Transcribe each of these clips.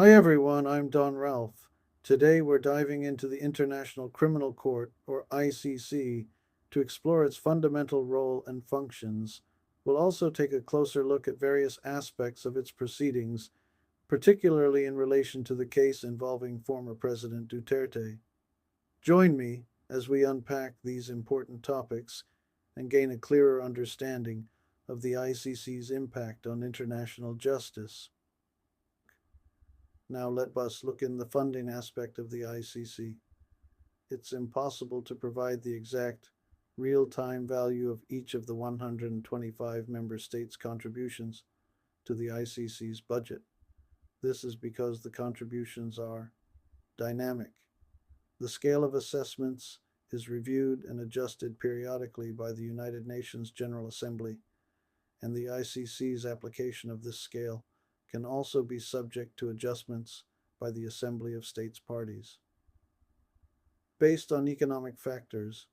Hi everyone, I'm Don Ralph. Today we're diving into the International Criminal Court, or ICC, to explore its fundamental role and functions. We'll also take a closer look at various aspects of its proceedings, particularly in relation to the case involving former President Duterte. Join me as we unpack these important topics and gain a clearer understanding of the ICC's impact on international justice. Now let us look in the funding aspect of the ICC. It's impossible to provide the exact real-time value of each of the 125 member states' contributions to the ICC's budget. This is because the contributions are dynamic. The scale of assessments is reviewed and adjusted periodically by the United Nations General Assembly, and the ICC's application of this scale can also be subject to adjustments by the Assembly of States Parties. Based on economic factors,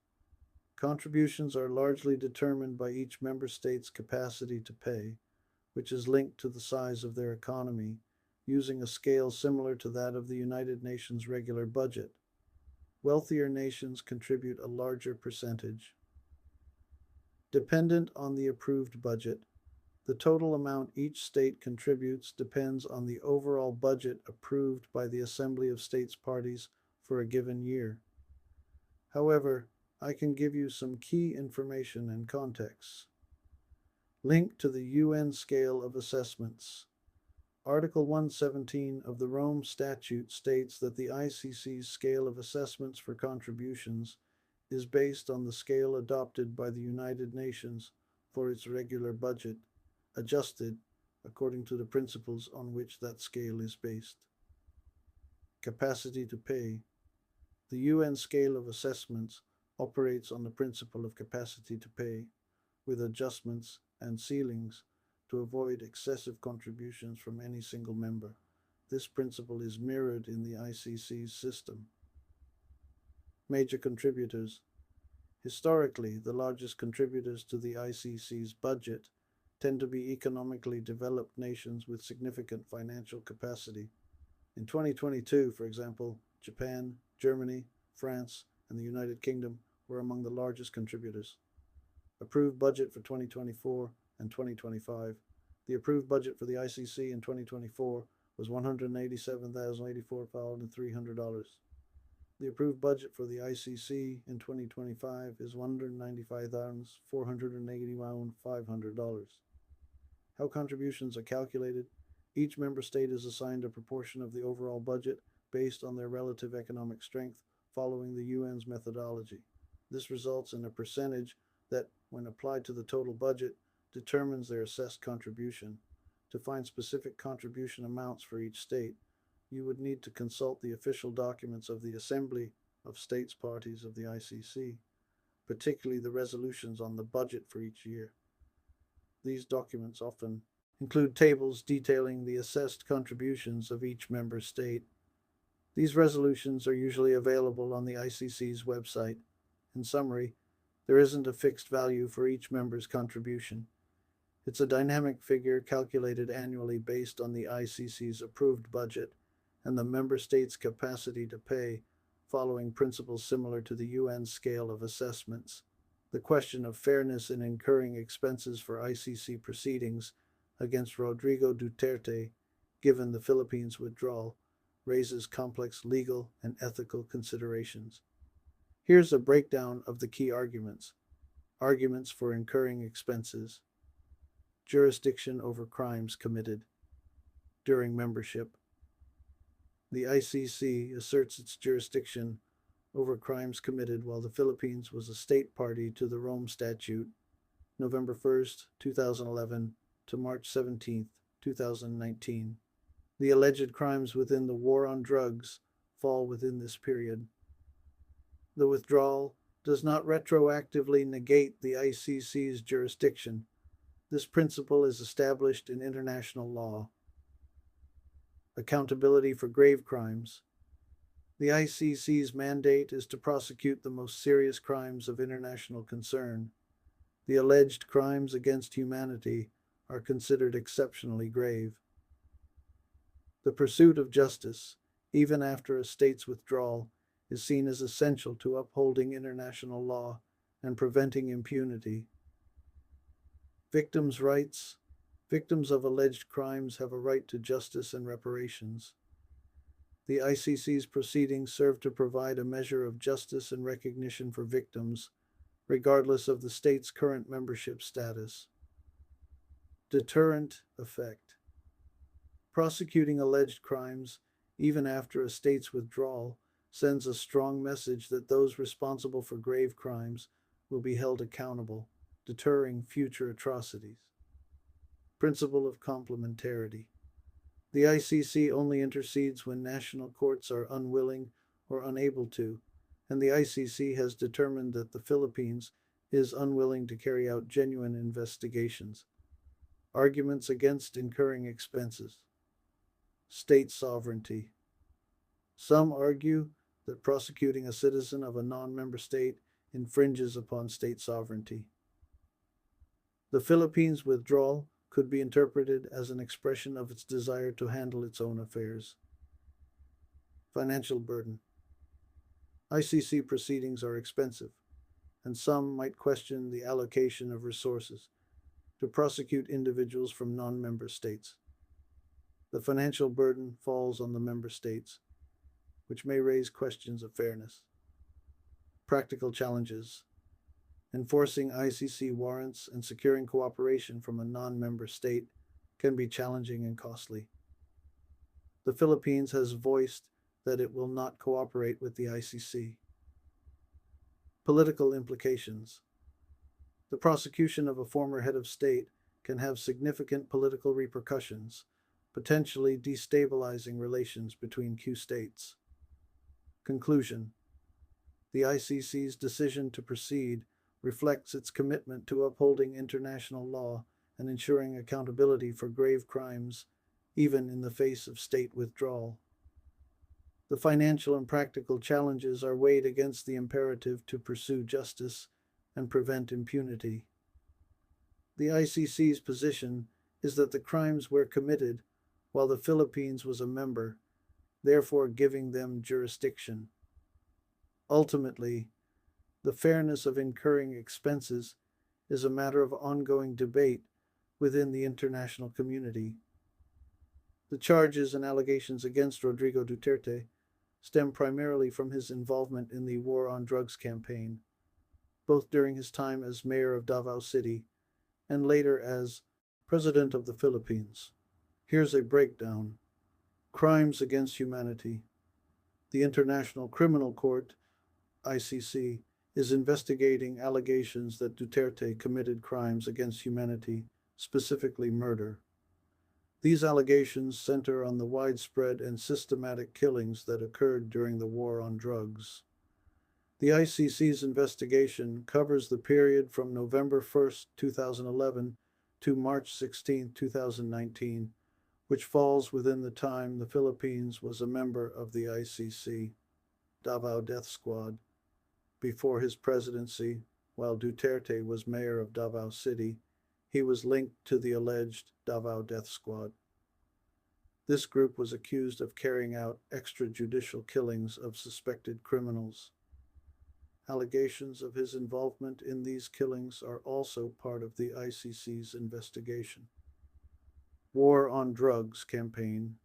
contributions are largely determined by each member state's capacity to pay, which is linked to the size of their economy, using a scale similar to that of the United Nations regular budget. Wealthier nations contribute a larger percentage. Dependent on the approved budget, the total amount each state contributes depends on the overall budget approved by the Assembly of States Parties for a given year. However, I can give you some key information and context. Link to the UN Scale of Assessments. Article 117 of the Rome Statute states that the ICC's scale of assessments for contributions is based on the scale adopted by the United Nations for its regular budget, adjusted according to the principles on which that scale is based. Capacity to pay. The UN scale of assessments operates on the principle of capacity to pay, with adjustments and ceilings to avoid excessive contributions from any single member. This principle is mirrored in the ICC's system. Major contributors. Historically, the largest contributors to the ICC's budget tend to be economically developed nations with significant financial capacity. In 2022, for example, Japan, Germany, France, and the United Kingdom were among the largest contributors. Approved budget for 2024 and 2025. The approved budget for the ICC in 2024 was $187,084.300. The approved budget for the ICC in 2025 is $195,481.500. How contributions are calculated. Each member state is assigned a proportion of the overall budget based on their relative economic strength following the UN's methodology. This results in a percentage that, when applied to the total budget, determines their assessed contribution. To find specific contribution amounts for each state, you would need to consult the official documents of the Assembly of States Parties of the ICC, particularly the resolutions on the budget for each year. These documents often include tables detailing the assessed contributions of each member state. These resolutions are usually available on the ICC's website. In summary, there isn't a fixed value for each member's contribution. It's a dynamic figure calculated annually based on the ICC's approved budget and the member state's capacity to pay, following principles similar to the UN scale of assessments. The question of fairness in incurring expenses for ICC proceedings against Rodrigo Duterte, given the Philippines' withdrawal, raises complex legal and ethical considerations. Here's a breakdown of the key arguments. Arguments for incurring expenses. Jurisdiction over crimes committed during membership. The ICC asserts its jurisdiction over crimes committed while the Philippines was a state party to the Rome Statute, November 1st, 2011 to March 17th, 2019. The alleged crimes within the war on drugs fall within this period. The withdrawal does not retroactively negate the ICC's jurisdiction. This principle is established in international law. Accountability for grave crimes. The ICC's mandate is to prosecute the most serious crimes of international concern. The alleged crimes against humanity are considered exceptionally grave. The pursuit of justice, even after a state's withdrawal, is seen as essential to upholding international law and preventing impunity. Victims' rights. Victims of alleged crimes have a right to justice and reparations. The ICC's proceedings serve to provide a measure of justice and recognition for victims, regardless of the state's current membership status. Deterrent effect. Prosecuting alleged crimes, even after a state's withdrawal, sends a strong message that those responsible for grave crimes will be held accountable, deterring future atrocities. Principle of complementarity. The ICC only intercedes when national courts are unwilling or unable to, and the ICC has determined that the Philippines is unwilling to carry out genuine investigations. Arguments against incurring expenses. State sovereignty. Some argue that prosecuting a citizen of a non-member state infringes upon state sovereignty. The Philippines' withdrawal could be interpreted as an expression of its desire to handle its own affairs. Financial burden. ICC proceedings are expensive, and some might question the allocation of resources to prosecute individuals from non-member states. The financial burden falls on the member states, which may raise questions of fairness. Practical challenges. Enforcing ICC warrants and securing cooperation from a non-member state can be challenging and costly. The Philippines has voiced that it will not cooperate with the ICC. Political implications. The prosecution of a former head of state can have significant political repercussions, potentially destabilizing relations between two states. Conclusion. The ICC's decision to proceed reflects its commitment to upholding international law and ensuring accountability for grave crimes, even in the face of state withdrawal. The financial and practical challenges are weighed against the imperative to pursue justice and prevent impunity. The ICC's position is that the crimes were committed while the Philippines was a member, therefore giving them jurisdiction. Ultimately, the fairness of incurring expenses is a matter of ongoing debate within the international community. The charges and allegations against Rodrigo Duterte stem primarily from his involvement in the War on Drugs campaign, both during his time as mayor of Davao City and later as President of the Philippines. Here's a breakdown. Crimes against humanity. The International Criminal Court, ICC, is investigating allegations that Duterte committed crimes against humanity, specifically murder. These allegations center on the widespread and systematic killings that occurred during the war on drugs. The ICC's investigation covers the period from November 1, 2011 to March 16, 2019, which falls within the time the Philippines was a member of the ICC Davao Death Squad. Before his presidency, while Duterte was mayor of Davao City, he was linked to the alleged Davao Death Squad. This group was accused of carrying out extrajudicial killings of suspected criminals. Allegations of his involvement in these killings are also part of the ICC's investigation. War on Drugs campaign.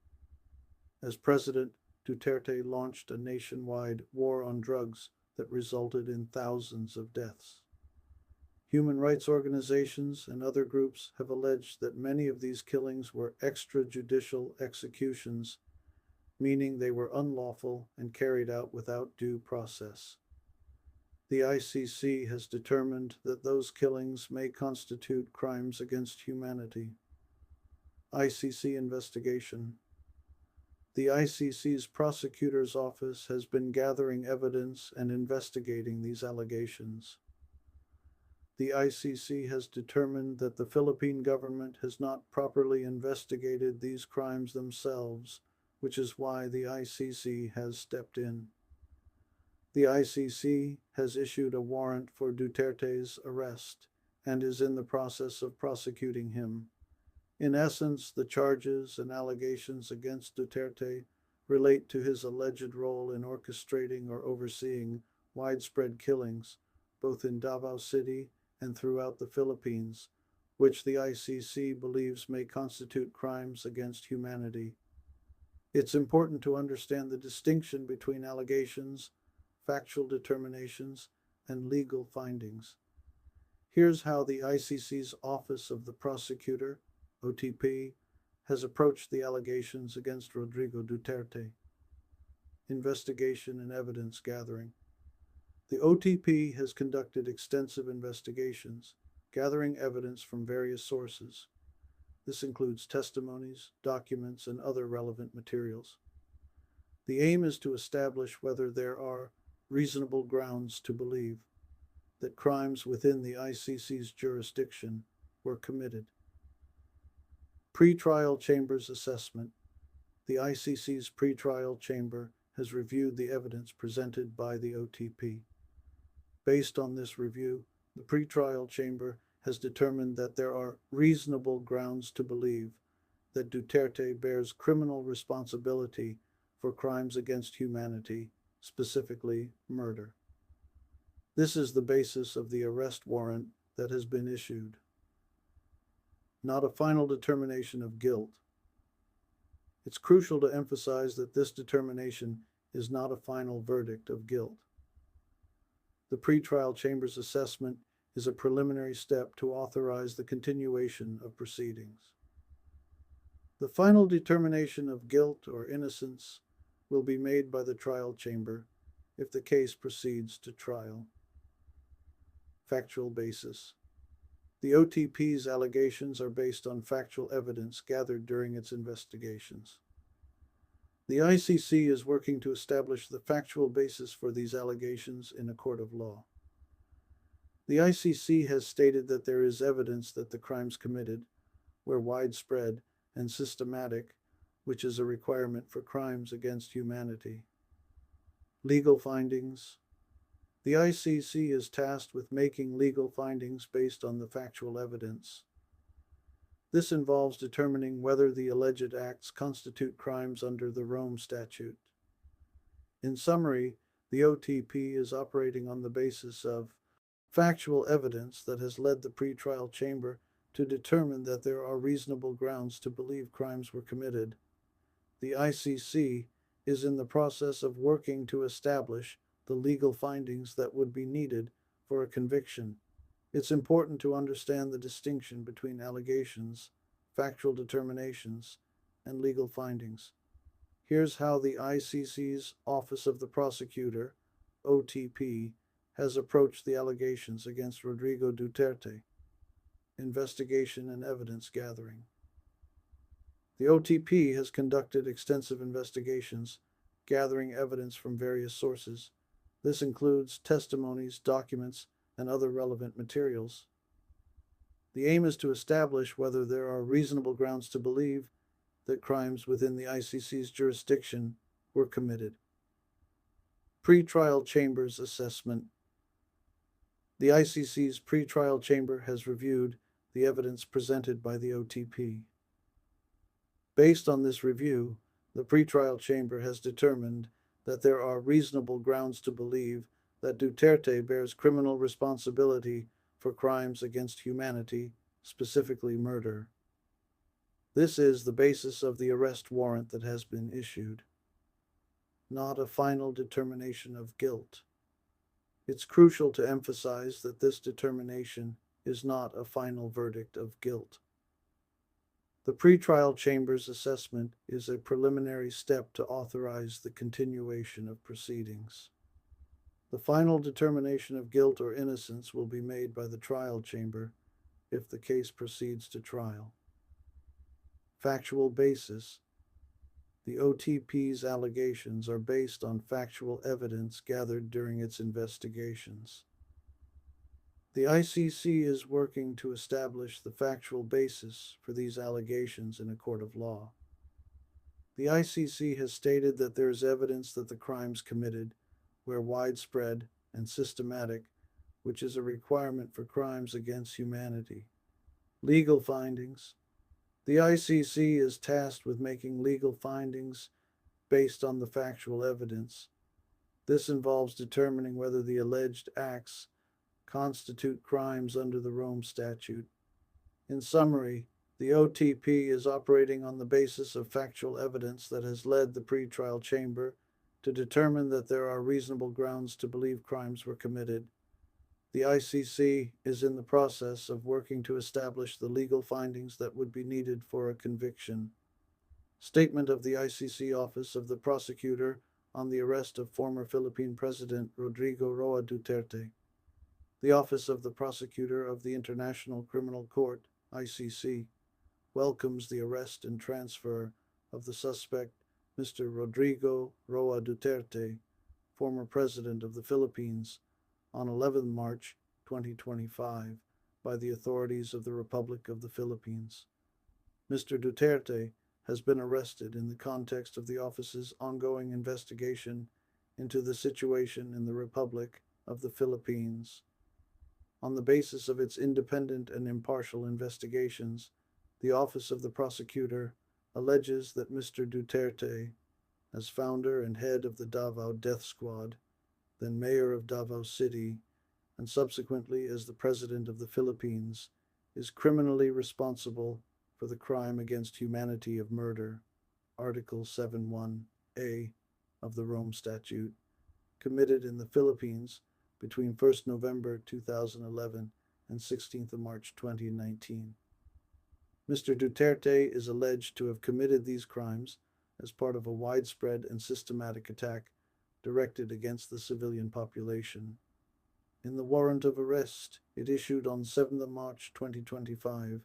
As president, Duterte launched a nationwide war on drugs that resulted in thousands of deaths. Human rights organizations and other groups have alleged that many of these killings were extrajudicial executions, meaning they were unlawful and carried out without due process. The ICC has determined that those killings may constitute crimes against humanity. ICC investigation. The ICC's prosecutor's office has been gathering evidence and investigating these allegations. The ICC has determined that the Philippine government has not properly investigated these crimes themselves, which is why the ICC has stepped in. The ICC has issued a warrant for Duterte's arrest and is in the process of prosecuting him. In essence, the charges and allegations against Duterte relate to his alleged role in orchestrating or overseeing widespread killings, both in Davao City and throughout the Philippines, which the ICC believes may constitute crimes against humanity. It's important to understand the distinction between allegations, factual determinations, and legal findings. Here's how the ICC's Office of the Prosecutor, OTP, has approached the allegations against Rodrigo Duterte. Investigation and evidence gathering. The OTP has conducted extensive investigations, gathering evidence from various sources. This includes testimonies, documents, and other relevant materials. The aim is to establish whether there are reasonable grounds to believe that crimes within the ICC's jurisdiction were committed. Pretrial Chamber's assessment. The ICC's pretrial chamber has reviewed the evidence presented by the OTP. Based on this review, the pretrial chamber has determined that there are reasonable grounds to believe that Duterte bears criminal responsibility for crimes against humanity, specifically murder. This is the basis of the arrest warrant that has been issued. Not a final determination of guilt. It's crucial to emphasize that this determination is not a final verdict of guilt. The pretrial chamber's assessment is a preliminary step to authorize the continuation of proceedings. The final determination of guilt or innocence will be made by the trial chamber if the case proceeds to trial. Factual basis. The OTP's allegations are based on factual evidence gathered during its investigations. The ICC is working to establish the factual basis for these allegations in a court of law. The ICC has stated that there is evidence that the crimes committed were widespread and systematic, which is a requirement for crimes against humanity. Legal findings. The ICC is tasked with making legal findings based on the factual evidence. This involves determining whether the alleged acts constitute crimes under the Rome Statute. In summary, the OTP is operating on the basis of factual evidence that has led the pretrial chamber to determine that there are reasonable grounds to believe crimes were committed. The ICC is in the process of working to establish the legal findings that would be needed for a conviction. It's important to understand the distinction between allegations, factual determinations, and legal findings. Here's how the ICC's Office of the Prosecutor, OTP, has approached the allegations against Rodrigo Duterte. Investigation and evidence gathering. The OTP has conducted extensive investigations, gathering evidence from various sources. This includes testimonies, documents, and other relevant materials. The aim is to establish whether there are reasonable grounds to believe that crimes within the ICC's jurisdiction were committed. Pretrial Chamber's assessment. The ICC's pretrial chamber has reviewed the evidence presented by the OTP. Based on this review, the pretrial chamber has determined that there are reasonable grounds to believe that Duterte bears criminal responsibility for crimes against humanity, specifically murder. This is the basis of the arrest warrant that has been issued. Not a final determination of guilt. It's crucial to emphasize that this determination is not a final verdict of guilt. The pretrial chamber's assessment is a preliminary step to authorize the continuation of proceedings. The final determination of guilt or innocence will be made by the trial chamber if the case proceeds to trial. Factual basis. The OTP's allegations are based on factual evidence gathered during its investigations. The ICC is working to establish the factual basis for these allegations in a court of law. The ICC has stated that there is evidence that the crimes committed were widespread and systematic, which is a requirement for crimes against humanity. Legal findings. The ICC is tasked with making legal findings based on the factual evidence. This involves determining whether the alleged acts constitute crimes under the Rome Statute. In summary, the OTP is operating on the basis of factual evidence that has led the pretrial chamber to determine that there are reasonable grounds to believe crimes were committed. The ICC is in the process of working to establish the legal findings that would be needed for a conviction. Statement of the ICC Office of the Prosecutor on the arrest of former Philippine President Rodrigo Roa Duterte. The Office of the Prosecutor of the International Criminal Court, ICC, welcomes the arrest and transfer of the suspect, Mr. Rodrigo Roa Duterte, former President of the Philippines, on 11 March 2025 by the authorities of the Republic of the Philippines. Mr. Duterte has been arrested in the context of the office's ongoing investigation into the situation in the Republic of the Philippines. On the basis of its independent and impartial investigations, the Office of the Prosecutor alleges that Mr. Duterte, as founder and head of the Davao Death Squad, then mayor of Davao City, and subsequently as the President of the Philippines, is criminally responsible for the crime against humanity of murder, Article 7.1a of the Rome Statute, committed in the Philippines between 1st November 2011 and 16th March 2019. Mr. Duterte is alleged to have committed these crimes as part of a widespread and systematic attack directed against the civilian population. In the warrant of arrest it issued on 7th March 2025,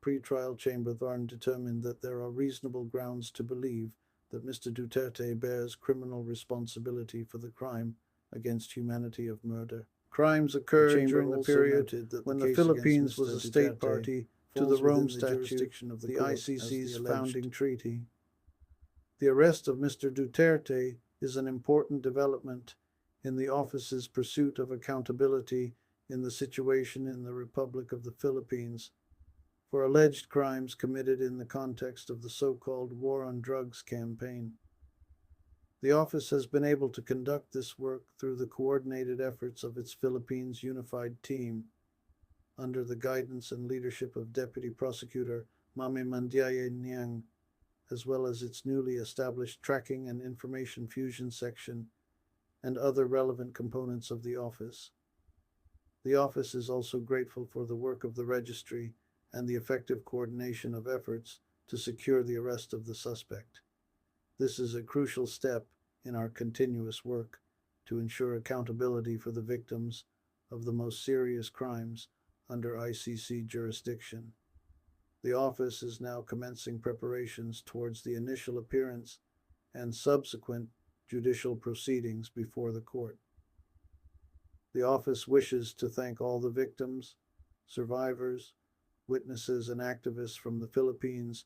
pretrial chamber determined that there are reasonable grounds to believe that Mr. Duterte bears criminal responsibility for the crime against humanity of murder. Crimes occurred during the period when the Philippines was a state party to the Rome Statute, the ICC's founding treaty. The arrest of Mr. Duterte is an important development in the office's pursuit of accountability in the situation in the Republic of the Philippines for alleged crimes committed in the context of the so-called War on Drugs campaign. The office has been able to conduct this work through the coordinated efforts of its Philippines Unified Team, under the guidance and leadership of Deputy Prosecutor Mame Mandiaye Niang, as well as its newly established Tracking and Information Fusion Section and other relevant components of the office. The office is also grateful for the work of the registry and the effective coordination of efforts to secure the arrest of the suspect. This is a crucial step in our continuous work to ensure accountability for the victims of the most serious crimes under ICC jurisdiction. The office is now commencing preparations towards the initial appearance and subsequent judicial proceedings before the court. The office wishes to thank all the victims, survivors, witnesses, and activists from the Philippines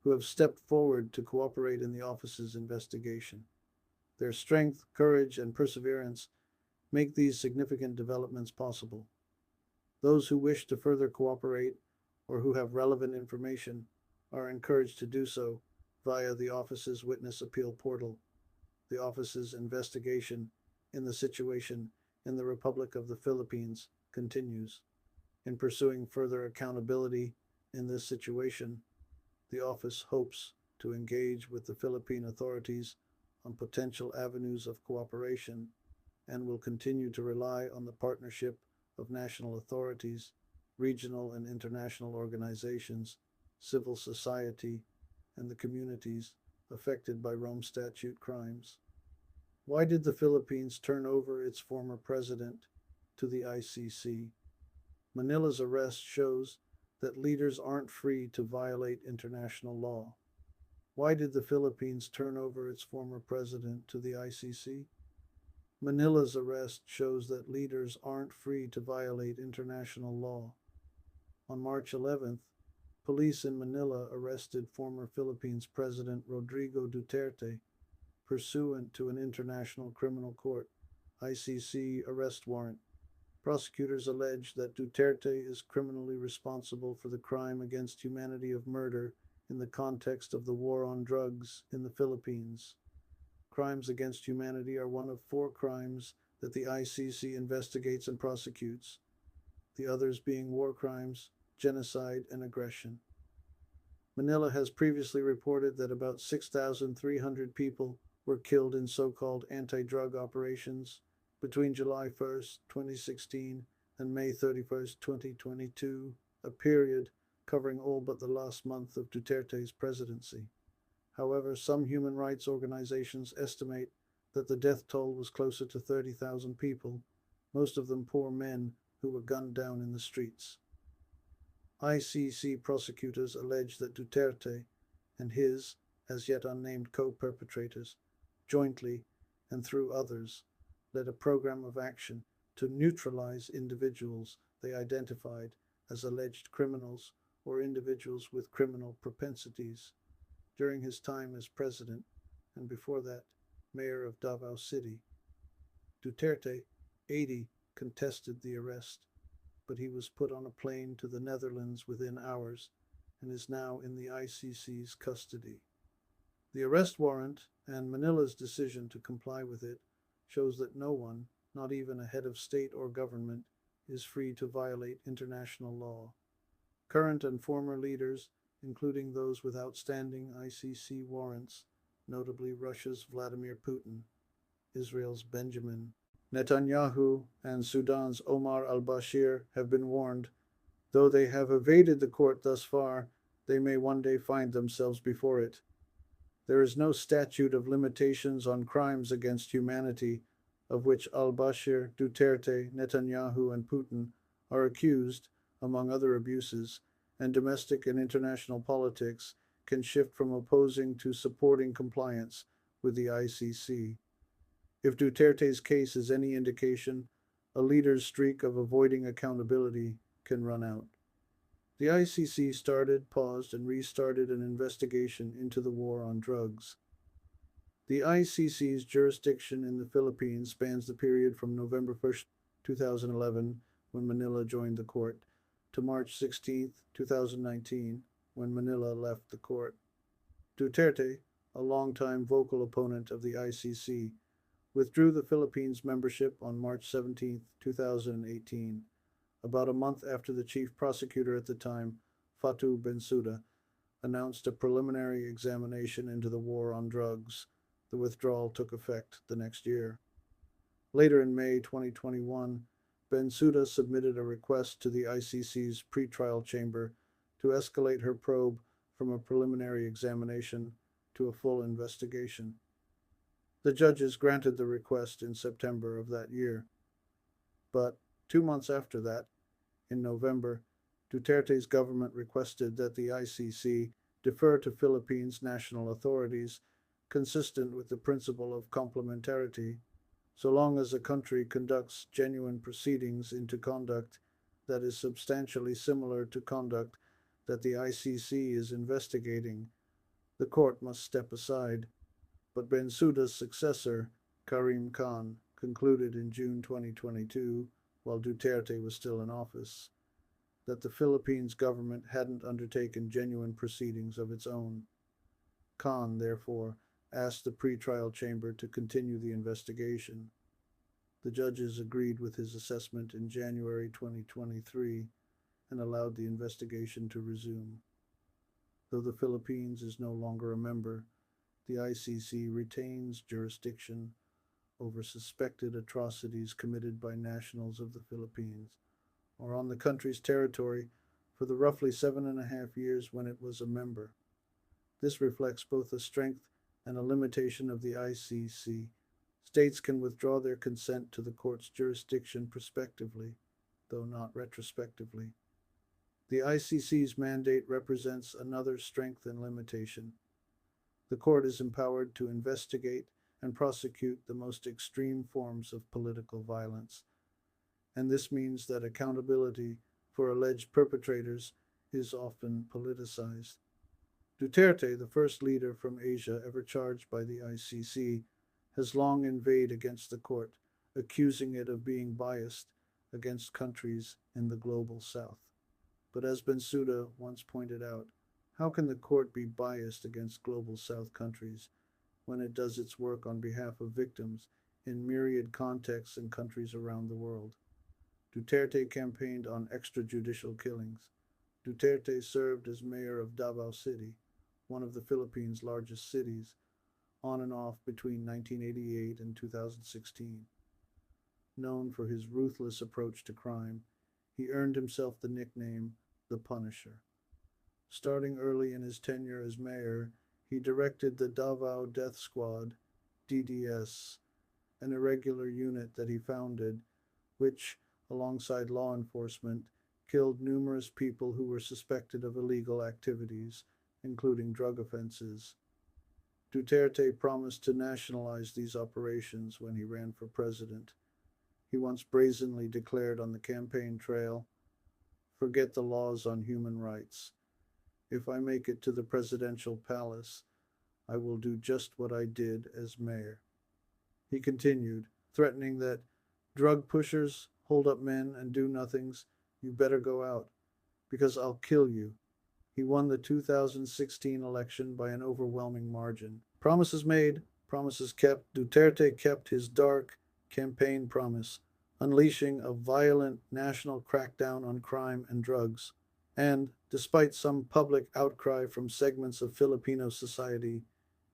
who have stepped forward to cooperate in the office's investigation. Their strength, courage, and perseverance make these significant developments possible. Those who wish to further cooperate or who have relevant information are encouraged to do so via the office's witness appeal portal. The office's investigation in the situation in the Republic of the Philippines continues. In pursuing further accountability in this situation, the office hopes to engage with the Philippine authorities on potential avenues of cooperation and will continue to rely on the partnership of national authorities, regional and international organizations, civil society, and the communities affected by Rome Statute crimes. Why did the Philippines turn over its former president to the ICC? Manila's arrest shows that leaders aren't free to violate international law. Why did the Philippines turn over its former president to the ICC? Manila's arrest shows that leaders aren't free to violate international law. On March 11th, police in Manila arrested former Philippines President Rodrigo Duterte pursuant to an International Criminal Court (ICC) arrest warrant, Prosecutors allege that Duterte is criminally responsible for the crime against humanity of murder in the context of the war on drugs in the Philippines. Crimes against humanity are one of 4 crimes that the ICC investigates and prosecutes, the others being war crimes, genocide, and aggression. Manila has previously reported that about 6,300 people were killed in so-called anti-drug operations between July 1st, 2016 and May 31st, 2022, a period covering all but the last month of Duterte's presidency. However, some human rights organizations estimate that the death toll was closer to 30,000 people, most of them poor men who were gunned down in the streets. ICC prosecutors allege that Duterte and his, as yet unnamed co-perpetrators, jointly and through others, led a program of action to neutralize individuals they identified as alleged criminals or individuals with criminal propensities during his time as president and before that, mayor of Davao City. Duterte, 80, contested the arrest, but he was put on a plane to the Netherlands within hours and is now in the ICC's custody. The arrest warrant and Manila's decision to comply with it shows that no one, not even a head of state or government, is free to violate international law. Current and former leaders, including those with outstanding ICC warrants, notably Russia's Vladimir Putin, Israel's Benjamin Netanyahu, and Sudan's Omar al-Bashir, have been warned. Though they have evaded the court thus far, they may one day find themselves before it. There is no statute of limitations on crimes against humanity of which al-Bashir, Duterte, Netanyahu, and Putin are accused, among other abuses, and domestic and international politics can shift from opposing to supporting compliance with the ICC. If Duterte's case is any indication, a leader's streak of avoiding accountability can run out. The ICC started, paused, and restarted an investigation into the war on drugs. The ICC's jurisdiction in the Philippines spans the period from November 1st, 2011, when Manila joined the court, to March 16, 2019, when Manila left the court. Duterte, a longtime vocal opponent of the ICC, withdrew the Philippines' membership on March 17, 2018, about a month after the chief prosecutor at the time, Fatu Bensouda, announced a preliminary examination into the war on drugs. The withdrawal took effect the next year. Later in May 2021, Bensouda submitted a request to the ICC's pretrial chamber to escalate her probe from a preliminary examination to a full investigation. The judges granted the request in September of that year. But 2 months after that, in November, Duterte's government requested that the ICC defer to Philippines' national authorities, consistent with the principle of complementarity, so long as a country conducts genuine proceedings into conduct that is substantially similar to conduct that the ICC is investigating, the court must step aside. But Bensouda's successor, Karim Khan, concluded in June 2022, while Duterte was still in office, that the Philippines government hadn't undertaken genuine proceedings of its own. Khan, therefore, asked the pretrial chamber to continue the investigation. The judges agreed with his assessment in January 2023 and allowed the investigation to resume. Though the Philippines is no longer a member, the ICC retains jurisdiction over suspected atrocities committed by nationals of the Philippines or on the country's territory for the roughly 7.5 years when it was a member. This reflects both the strength and a limitation of the ICC. States can withdraw their consent to the court's jurisdiction prospectively, though not retrospectively. The ICC's mandate represents another strength and limitation. The court is empowered to investigate and prosecute the most extreme forms of political violence, and this means that accountability for alleged perpetrators is often politicized. Duterte, the first leader from Asia ever charged by the ICC, has long inveighed against the court, accusing it of being biased, against countries in the global south. But as Bensouda once pointed out, how can the court be biased against global south countries when it does its work on behalf of victims in myriad contexts in countries around the world? Duterte campaigned on extrajudicial killings. Duterte served as mayor of Davao City, one of the Philippines' largest cities, on and off between 1988 and 2016. Known for his ruthless approach to crime, he earned himself the nickname the Punisher. Starting early in his tenure as mayor, he directed the Davao Death Squad, DDS, an irregular unit that he founded, which, alongside law enforcement, killed numerous people who were suspected of illegal activities, including drug offenses. Duterte promised to nationalize these operations when he ran for president. He once brazenly declared on the campaign trail, "Forget the laws on human rights. If I make it to the presidential palace, I will do just what I did as mayor." He continued, threatening that drug pushers, hold up men, and do nothings, you better go out, because I'll kill you. He won the 2016 election by an overwhelming margin. Promises made, promises kept. Duterte kept his dark campaign promise, unleashing a violent national crackdown on crime and drugs. And, despite some public outcry from segments of Filipino society,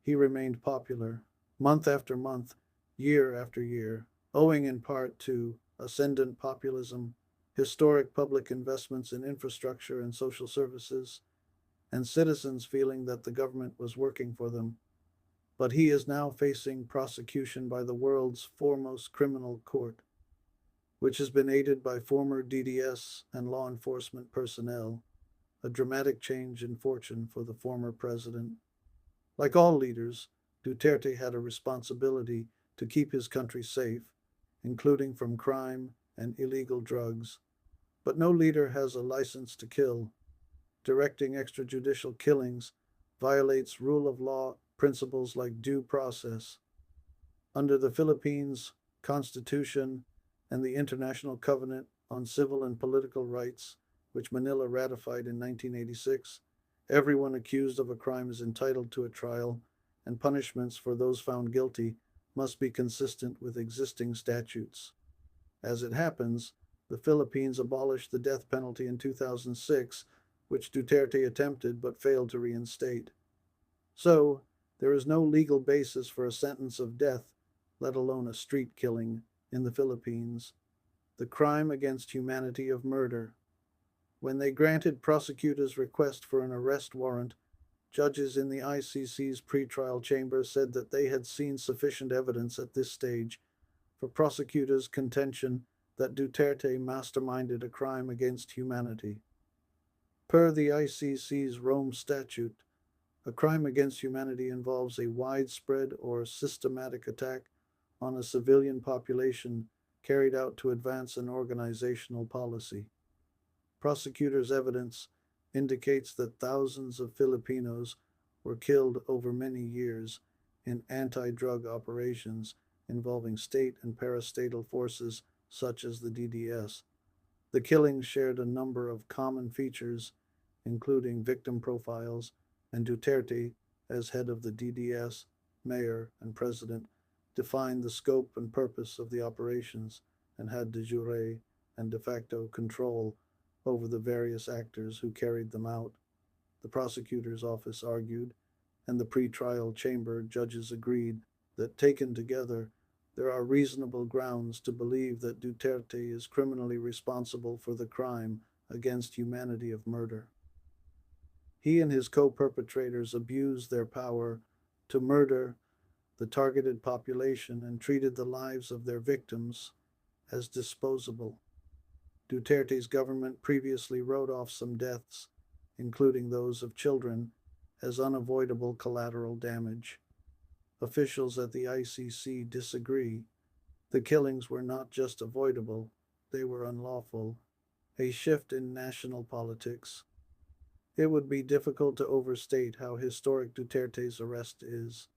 he remained popular, month after month, year after year, owing in part to ascendant populism, historic public investments in infrastructure and social services, and citizens feeling that the government was working for them. But he is now facing prosecution by the world's foremost criminal court, which has been aided by former DDS and law enforcement personnel, a dramatic change in fortune for the former president. Like all leaders, Duterte had a responsibility to keep his country safe, including from crime and illegal drugs. But no leader has a license to kill. Directing extrajudicial killings violates rule of law principles like due process. Under the Philippines Constitution and the International Covenant on Civil and Political Rights, which Manila ratified in 1986, everyone accused of a crime is entitled to a trial, and punishments for those found guilty must be consistent with existing statutes. As it happens, the Philippines abolished the death penalty in 2006, which Duterte attempted but failed to reinstate. So, there is no legal basis for a sentence of death, let alone a street killing, in the Philippines. The crime against humanity of murder. When they granted prosecutors' request for an arrest warrant, judges in the ICC's pretrial chamber said that they had seen sufficient evidence at this stage for prosecutors' contention that Duterte masterminded a crime against humanity. Per the ICC's Rome Statute, a crime against humanity involves a widespread or systematic attack on a civilian population carried out to advance an organizational policy. Prosecutors' evidence indicates that thousands of Filipinos were killed over many years in anti-drug operations involving state and parastatal forces such as the DDS. The killings shared a number of common features, including victim profiles, and Duterte, as head of the DDS, mayor, and president, defined the scope and purpose of the operations and had de jure and de facto control over the various actors who carried them out. The prosecutor's office argued, and the pre-trial chamber judges agreed, that taken together, there are reasonable grounds to believe that Duterte is criminally responsible for the crime against humanity of murder. He and his co-perpetrators abused their power to murder the targeted population and treated the lives of their victims as disposable. Duterte's government previously wrote off some deaths, including those of children, as unavoidable collateral damage. Officials at the ICC disagree. The killings were not just avoidable, they were unlawful, a shift in national politics. It would be difficult to overstate how historic Duterte's arrest is.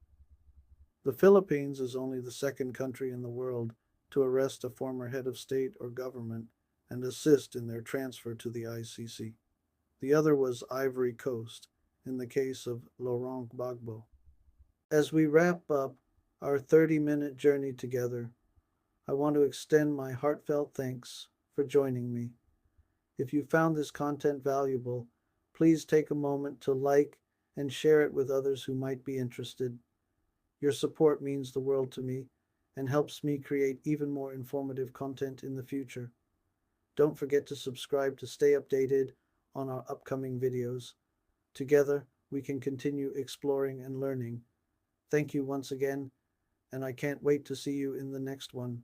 The Philippines is only the second country in the world to arrest a former head of state or government and assist in their transfer to the ICC. The other was Ivory Coast, in the case of Laurent Gbagbo. As we wrap up our 30-minute journey together, I want to extend my heartfelt thanks for joining me. If you found this content valuable, please take a moment to like and share it with others who might be interested. Your support means the world to me and helps me create even more informative content in the future. Don't forget to subscribe to stay updated on our upcoming videos. Together, we can continue exploring and learning. Thank you once again, and I can't wait to see you in the next one.